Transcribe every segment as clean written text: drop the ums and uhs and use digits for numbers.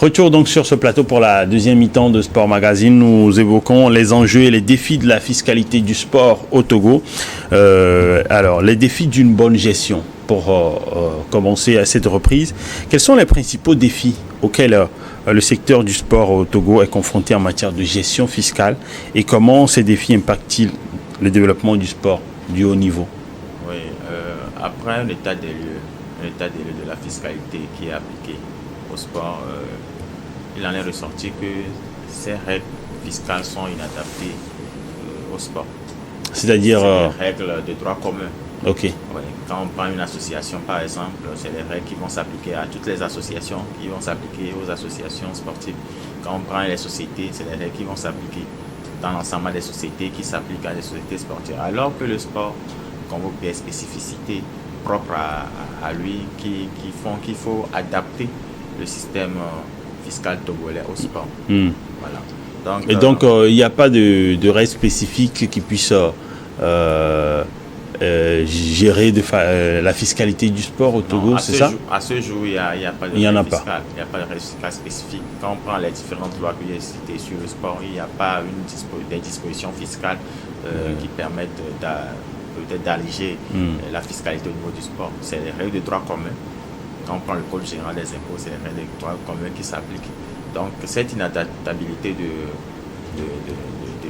Retour donc sur ce plateau pour la deuxième mi-temps de Sport Magazine. Nous évoquons les enjeux et les défis de la fiscalité du sport au Togo. Alors, les défis d'une bonne gestion. Pour commencer à cette reprise, quels sont les principaux défis auxquels le secteur du sport au Togo est confronté en matière de gestion fiscale et comment ces défis impactent-ils le développement du sport du haut niveau? Oui, après un état des lieux de la fiscalité qui est appliquée au sport, il en est ressorti que ces règles fiscales sont inadaptées au sport. C'est-à-dire des règles de droit commun. Ok. Ouais, quand on prend une association par exemple, c'est les règles qui vont s'appliquer à toutes les associations, qui vont s'appliquer aux associations sportives. Quand on prend les sociétés, c'est les règles qui vont s'appliquer dans l'ensemble des sociétés qui s'appliquent à des sociétés sportives. Alors que le sport convoque des spécificités propres à lui qui font qu'il faut adapter le système fiscal togolais au sport. Voilà. Donc, il n'y a pas de règles spécifiques qui puissent gérer la fiscalité du sport au Togo, c'est ça? À ce jour, il n'y a pas de règles fiscales. Il n'y a pas de règles fiscales spécifiques. Quand on prend les différentes lois que j'ai citées sur le sport, il n'y a pas des dispositions fiscales qui permettent peut-être d'alléger la fiscalité au niveau du sport. C'est les règles de droit commun. Quand on prend le code général des impôts, c'est les règles de droit commun qui s'appliquent. Donc, cette inadaptabilité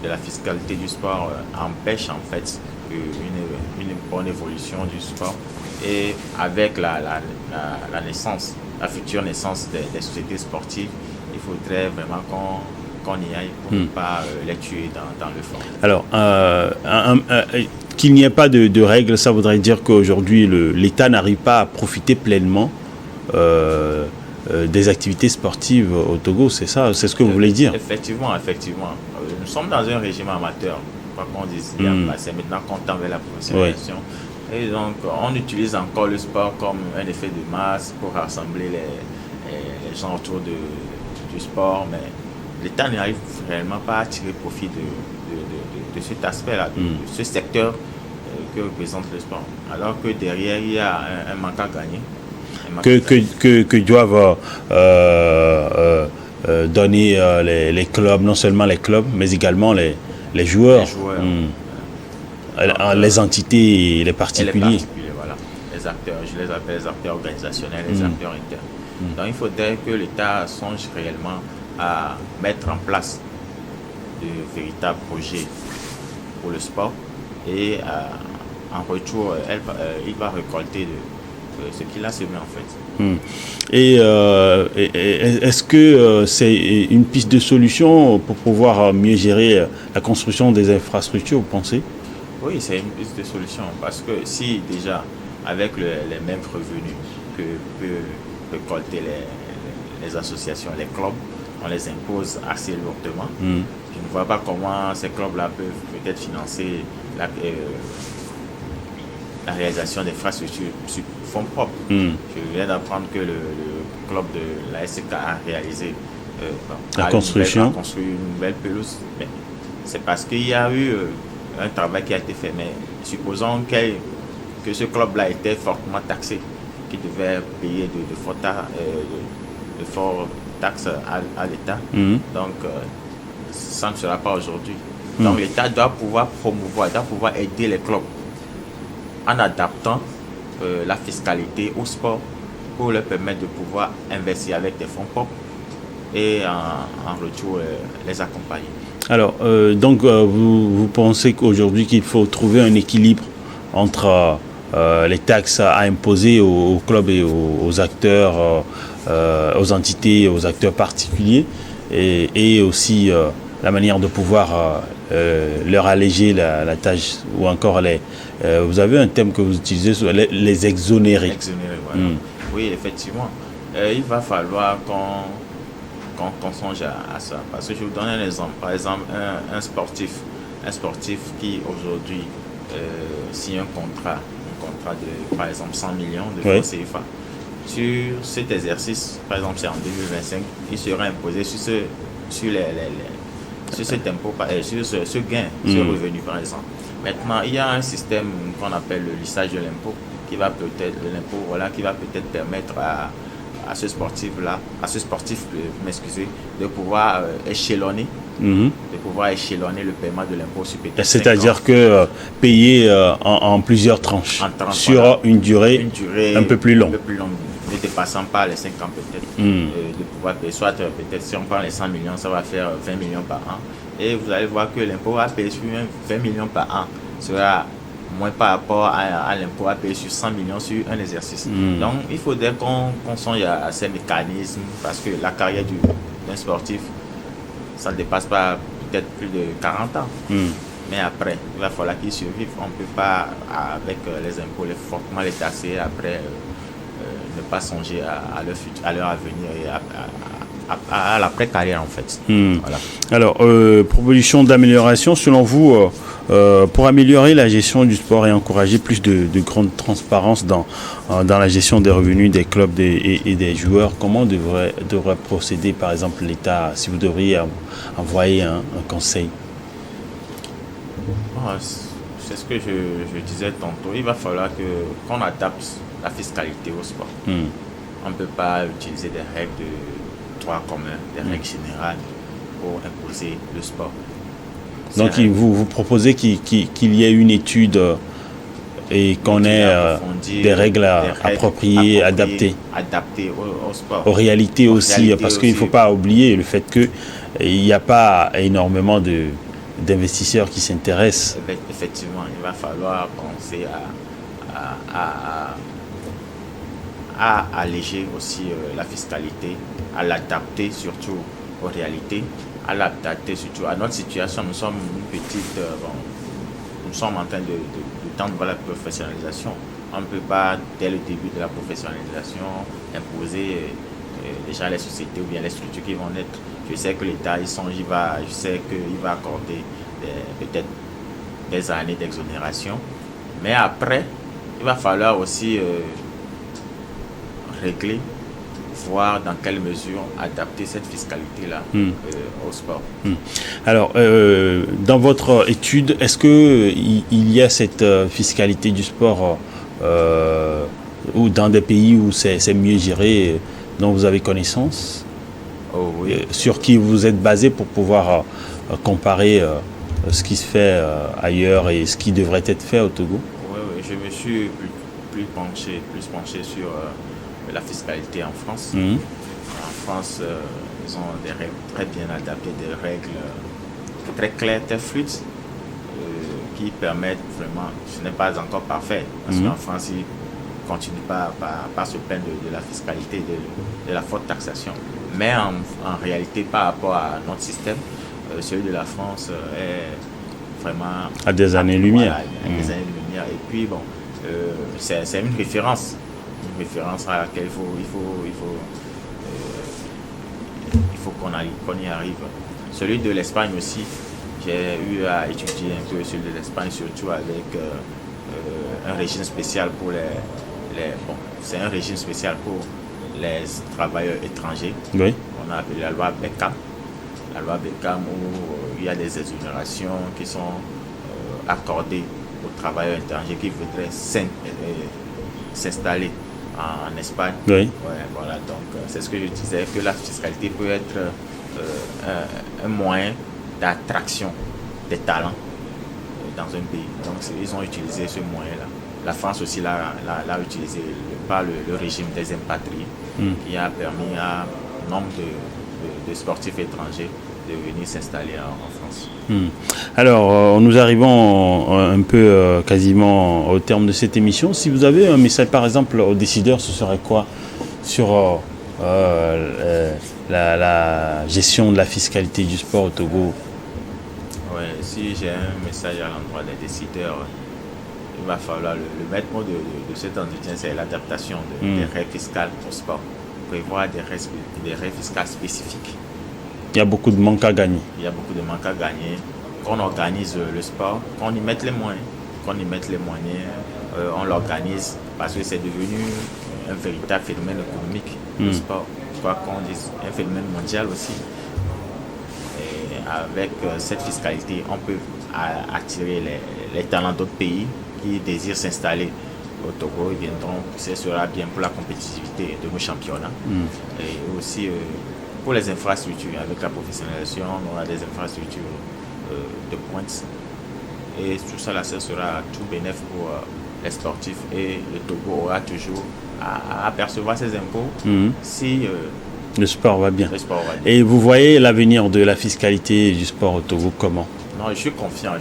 de la fiscalité du sport empêche en fait une bonne évolution du sport. Et avec la future naissance des sociétés sportives, il faudrait vraiment qu'on y aille pour ne pas les tuer dans le fond. Alors, qu'il n'y ait pas de règles, ça voudrait dire qu'aujourd'hui, l'État n'arrive pas à profiter pleinement des activités sportives au Togo, c'est ça? C'est ce que vous voulez dire? Effectivement. Nous sommes dans un régime amateur, quoi qu'on dise. C'est maintenant qu'on tend vers la professionnalisation. Oui. Et donc, on utilise encore le sport comme un effet de masse pour rassembler les gens autour du sport, mais l'État n'arrive réellement pas à tirer profit de cet aspect-là, de ce secteur que représente le sport. Alors que derrière, il y a un manque à gagner. Que doivent donner les clubs, non seulement les clubs, mais également les joueurs. Les entités et les particuliers. Voilà. Les acteurs, je les appelle les acteurs organisationnels, les acteurs internes. Donc il faudrait que l'État songe réellement à mettre en place de véritables projets pour le sport et en retour, il va récolter ce qu'il a semé en fait. Et est-ce que c'est une piste de solution pour pouvoir mieux gérer la construction des infrastructures, vous pensez? Oui, c'est une piste de solution parce que si déjà avec les mêmes revenus que peuvent récolter les associations, les clubs, on les impose assez lourdement. Je ne vois pas comment ces clubs-là peuvent peut-être financer la réalisation d'infrastructures sur fonds propres. Je viens d'apprendre que le club de la SK a réalisé a construit une nouvelle pelouse. Mais c'est parce qu'il y a eu un travail qui a été fait. Mais supposons que ce club-là était fortement taxé, qui devait payer de fortes taxes à l'État. Donc, ça ne sera pas aujourd'hui. Donc, l'État doit pouvoir promouvoir, doit pouvoir aider les clubs en adaptant la fiscalité au sport pour leur permettre de pouvoir investir avec des fonds propres et en retour les accompagner. Alors, donc, vous pensez qu'aujourd'hui qu'il faut trouver un équilibre entre les taxes à imposer aux clubs et aux acteurs, aux entités, aux acteurs particuliers et aussi la manière de pouvoir leur alléger la tâche ou encore vous avez un thème que vous utilisez sur les exonérer. Voilà. Oui, effectivement. Il va falloir qu'on songe à ça. Parce que je vous donne un exemple. Par exemple, un sportif qui aujourd'hui signe un contrat de, par exemple, 100 millions de francs CFA. Sur cet exercice, par exemple, c'est en 2025, il sera imposé sur cet impôt, sur ce gain, ce revenu, par exemple. Maintenant, il y a un système qu'on appelle le lissage de l'impôt qui va peut-être permettre ce sportif-là, m'excusez, de pouvoir échelonner, le paiement de l'impôt sur peut-être 5 ans. C'est-à-dire que payer en plusieurs tranches, sur une durée un peu plus longue. Ne dépassant pas les 5 ans peut-être, de pouvoir payer. Soit peut-être si on prend les 100 millions, ça va faire 20 millions par an. Et vous allez voir que l'impôt à payer sur 20 millions par an sera moins par rapport à l'impôt à payer sur 100 millions sur un exercice. Donc il faudrait qu'on songe à ces mécanismes, parce que la carrière d'un sportif, ça ne dépasse pas peut-être plus de 40 ans. Mais après, il va falloir qu'ils survivent. On ne peut pas, avec les impôts, fortement les tasser, après ne pas songer à leur avenir et à l'après-carrière en fait. Voilà. Alors, proposition d'amélioration, selon vous, pour améliorer la gestion du sport et encourager plus de grande transparence dans la gestion des revenus des clubs et des joueurs, comment devrait procéder par exemple l'État, si vous devriez envoyer un conseil? C'est ce que je disais tantôt. Il va falloir qu'on adapte la fiscalité au sport. On ne peut pas utiliser des règles de droit commun, des règles générales pour imposer le sport. Donc vous proposez qu'il y ait une étude et qu'on ait des règles appropriées, adaptées au sport. Aux réalités aussi, parce qu'il ne faut pas oublier le fait qu'il n'y a pas énormément d'investisseurs qui s'intéressent. Effectivement, il va falloir penser à alléger aussi la fiscalité, à l'adapter surtout aux réalités, à l'adapter surtout à notre situation. Nous sommes une petite... nous sommes en train de tendre vers la professionnalisation. On ne peut pas, dès le début de la professionnalisation, imposer déjà les sociétés ou bien les structures qui vont naître. Je sais que l'État, je sais qu'il va accorder peut-être des années d'exonération. Mais après, il va falloir aussi régler, voir dans quelle mesure adapter cette fiscalité-là au sport. Alors, dans votre étude, est-ce qu'il y a cette fiscalité du sport ou dans des pays où c'est mieux géré, dont vous avez connaissance? Oh, oui. Sur qui vous êtes basé pour pouvoir comparer ce qui se fait ailleurs et ce qui devrait être fait au Togo? Oui, je me suis plus penché sur la fiscalité en France. En France, ils ont des règles très bien adaptées, des règles très claires, très fluides, qui permettent vraiment, ce n'est pas encore parfait, parce qu'en France, ils ne continuent pas se plaindre de la fiscalité, de la forte taxation. Mais en réalité, par rapport à notre système, celui de la France est vraiment... À des années-lumière. À des années-lumière. Et puis, bon, c'est une référence à laquelle il faut qu'on y arrive. Celui de l'Espagne aussi, j'ai eu à étudier un peu celui de l'Espagne, surtout avec un régime spécial pour c'est un régime spécial pour les travailleurs étrangers. Oui. On a appelé la loi Beckham. La loi Beckham où il y a des exonérations qui sont accordées aux travailleurs étrangers qui voudraient s'installer en Espagne. Oui. Ouais, voilà, donc c'est ce que je disais, que la fiscalité peut être un moyen d'attraction des talents dans un pays. Donc ils ont utilisé ce moyen-là. La France aussi l'a utilisé par le régime des impatriés, qui a permis à un nombre de sportifs étrangers de venir s'installer en France. Alors, nous arrivons un peu quasiment au terme de cette émission. Si vous avez un message, par exemple, aux décideurs, ce serait quoi sur la gestion de la fiscalité du sport au Togo? Oui, si j'ai un message à l'endroit des décideurs, il va falloir le maître mot de cet entretien, c'est l'adaptation des règles fiscales au sport. Prévoir des règles fiscales spécifiques. Il y a beaucoup de manques à gagner. Il y a beaucoup de manques à gagner. Qu'on organise le sport, qu'on y mette les moyens. On l'organise parce que c'est devenu un véritable phénomène économique, le sport. Quoi qu'on dise, un phénomène mondial aussi. Et avec cette fiscalité, on peut attirer les talents d'autres pays qui désirent s'installer au Togo, ils viendront, ce sera bien pour la compétitivité de nos championnats. Et aussi pour les infrastructures, avec la professionnalisation, on aura des infrastructures de pointe. Et tout ça, là, ce sera tout bénéfique pour les sportifs. Et le Togo aura toujours à percevoir ses impôts si le sport va bien. le sport va bien. Et vous voyez l'avenir de la fiscalité du sport au Togo comment? Non, je suis confiant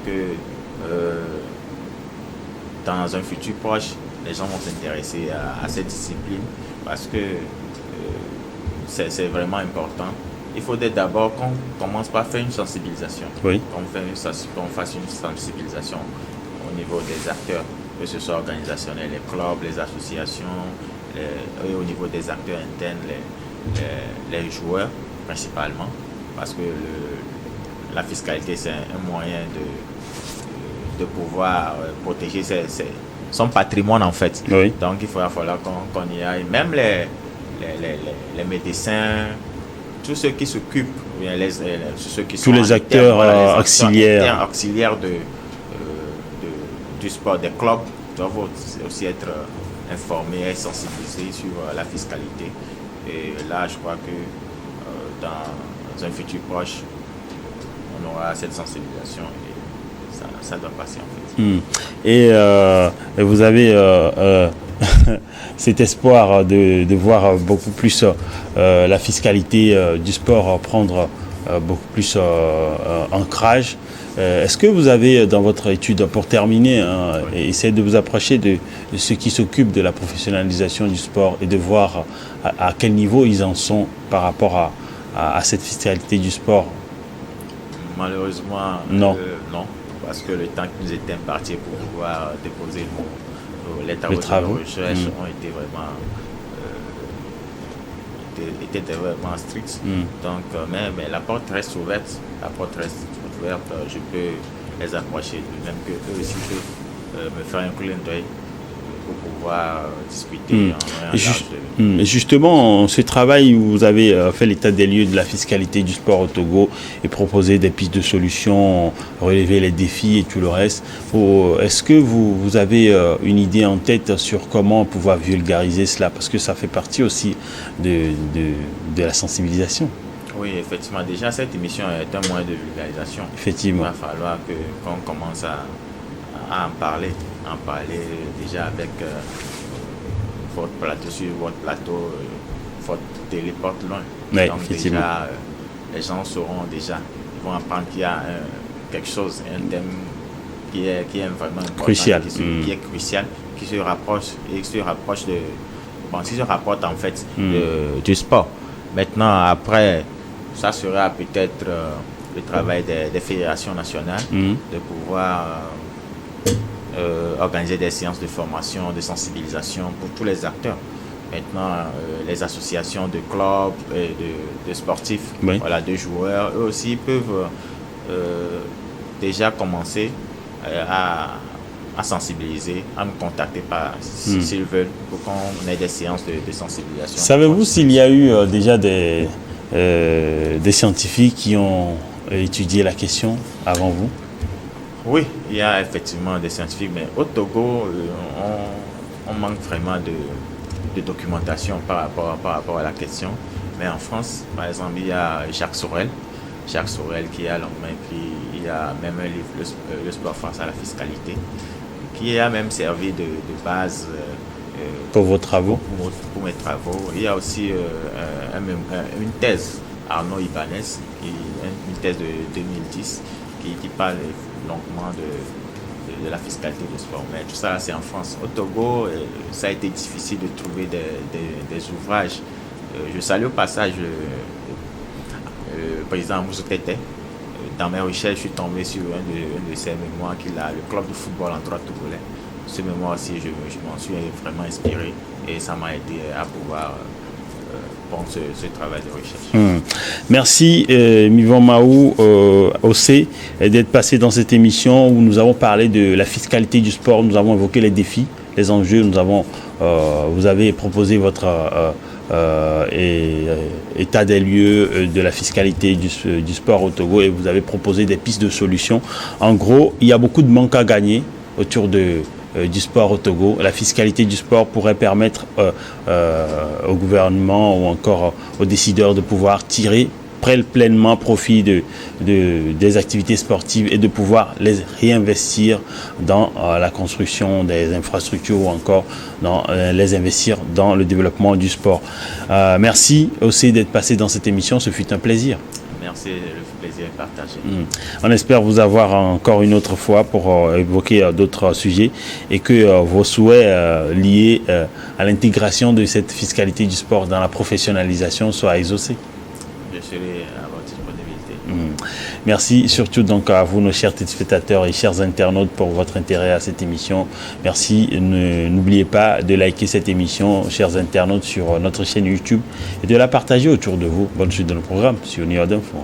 que dans un futur proche, les gens vont s'intéresser à cette discipline parce que c'est vraiment important. Il faudrait d'abord qu'on commence par faire une sensibilisation. Oui. Qu'on fasse une sensibilisation au niveau des acteurs, que ce soit organisationnel, les clubs, les associations, et au niveau des acteurs internes, les joueurs principalement, parce que la fiscalité c'est un moyen de pouvoir protéger son patrimoine en fait. Oui. Donc il va falloir qu'on y aille. Même les médecins, tous ceux qui s'occupent, ceux qui tous les acteurs auxiliaires du sport, des clubs, doivent aussi être informés et sensibilisés sur la fiscalité. Et là, je crois que dans un futur proche, on aura cette sensibilisation et ça doit passer en fait. Et vous avez cet espoir de voir beaucoup plus la fiscalité du sport prendre beaucoup plus ancrage. Est-ce que vous avez dans votre étude, pour terminer, essayé de vous approcher de ceux qui s'occupent de la professionnalisation du sport et de voir à quel niveau ils en sont par rapport à cette fiscalité du sport? Malheureusement, non. Non, parce que le temps qui nous était imparti pour pouvoir déposer les travaux de recherche ont été vraiment vraiment stricts. Donc, mais la porte reste ouverte. Je peux les approcher, même que eux aussi peuvent me faire un clin d'œil pour pouvoir discuter Justement, ce travail où vous avez fait l'état des lieux de la fiscalité du sport au Togo et proposé des pistes de solutions, relever les défis et tout le reste, est-ce que vous avez une idée en tête sur comment pouvoir vulgariser cela? Parce que ça fait partie aussi de la sensibilisation. Oui, effectivement. Déjà, cette émission est un moyen de vulgarisation. Effectivement. Il va falloir qu'on commence à en parler déjà avec votre plateau, sur votre plateau, votre télé porte loin. Oui, donc effectivement. déjà, les gens sauront déjà, ils vont apprendre qu'il y a quelque chose, un thème qui est vraiment important, crucial, qui est crucial, qui se rapproche qui se rapporte en fait du sport. Maintenant, après, ça sera peut-être le travail des fédérations nationales de pouvoir organiser des séances de formation, de sensibilisation pour tous les acteurs. Maintenant, les associations de clubs et de sportifs, voilà, de joueurs, eux aussi peuvent déjà commencer à sensibiliser, à nous contacter s'ils veulent, pour qu'on ait des séances de sensibilisation. Savez-vous s'il y a eu déjà des scientifiques qui ont étudié la question avant vous? Oui, il y a effectivement des scientifiques, mais au Togo, on manque vraiment de documentation par rapport à la question. Mais en France, par exemple, il y a Jacques Sorel qui a longuement écrit, il y a même un livre, le sport face à la fiscalité, qui a même servi de base pour vos travaux. Pour mes travaux. Il y a aussi une thèse, Arnaud Ibanez, une thèse de 2010, qui parle longuement de la fiscalité du sport. Mais tout ça, c'est en France. Au Togo, ça a été difficile de trouver des ouvrages. Je salue au passage le président Moussou Tete. Dans mes recherches, je suis tombé sur un de ses mémoires qu'il a, le club de football en droit togolais. Ce mémoire aussi, je m'en suis vraiment inspiré et ça m'a aidé à pouvoir prendre ce travail de recherche. Merci Mivon Mahou OC d'être passé dans cette émission où nous avons parlé de la fiscalité du sport, nous avons évoqué les défis, les enjeux, vous avez proposé votre état des lieux de la fiscalité du sport au Togo et vous avez proposé des pistes de solutions. En gros, il y a beaucoup de manques à gagner autour de du sport au Togo. La fiscalité du sport pourrait permettre au gouvernement ou encore aux décideurs de pouvoir tirer pleinement profit des activités sportives et de pouvoir les réinvestir dans la construction des infrastructures ou encore les investir dans le développement du sport. Merci aussi d'être passé dans cette émission, ce fut un plaisir. Merci, le plaisir est partagé. On espère vous avoir encore une autre fois pour évoquer d'autres sujets et que vos souhaits liés à l'intégration de cette fiscalité du sport dans la professionnalisation soient exaucés. Je serai à votre disponibilité. Merci surtout donc à vous, nos chers téléspectateurs et chers internautes, pour votre intérêt à cette émission. Merci. N'oubliez pas de liker cette émission, chers internautes, sur notre chaîne YouTube et de la partager autour de vous. Bonne suite de nos programmes sur Niod Info.